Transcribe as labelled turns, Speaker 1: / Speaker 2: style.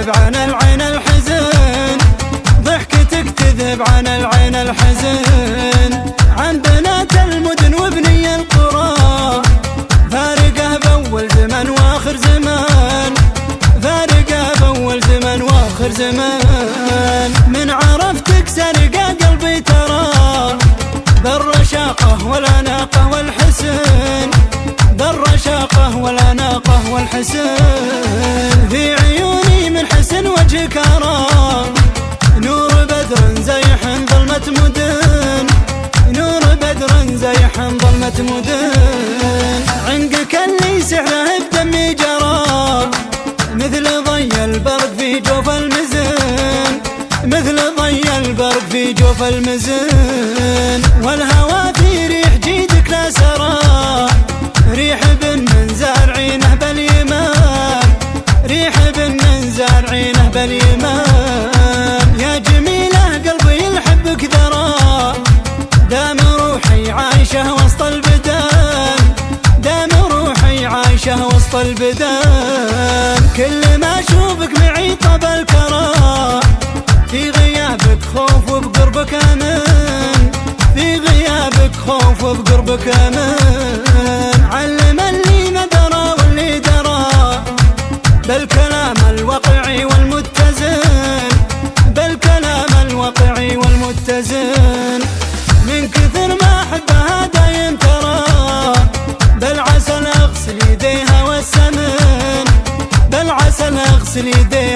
Speaker 1: تذهب عن العين الحزن، ضحكتك تذهب عن العين الحزن. عن بنات المدن وبني القرى فارقه بأول زمن واخر زمان، فارقه بأول زمن واخر زمان. من عرفتك سرق قلبي ترى بالرشاقة والأناقة والحسن، بالرشاقة والأناقة والحسن. في عيوني من حسن وجهك أرى نور بدر زيح ظلمة مدن، نور بدر زيح ظلمة مدن. عنقك اللي سحره بدمي جرى مثل ضي البرد في جوف المزن، مثل ضي البرد في جوف المزن. والهوى في ريح جيدك لا سرى، ريح بن من زارعينه باليمان، ريح بن من زارعينه باليمان. يا جميلة قلبي يحبك ذرى، دام روحي عايشة وسط البدان، دام روحي عايشة وسط البدان. كل ما اشوفك معي طب الكرى، في غيابك خوف وبقربك امان، في غيابك خوف وبقربك امان. علم اللي ما درى واللي درى بالكلام الواقعي والمتزن، بالكلام الواقعي والمتزن. من كثر ما احبها دايم ترى بالعسل اغسل يديها والسمن، بالعسل اغسل يديها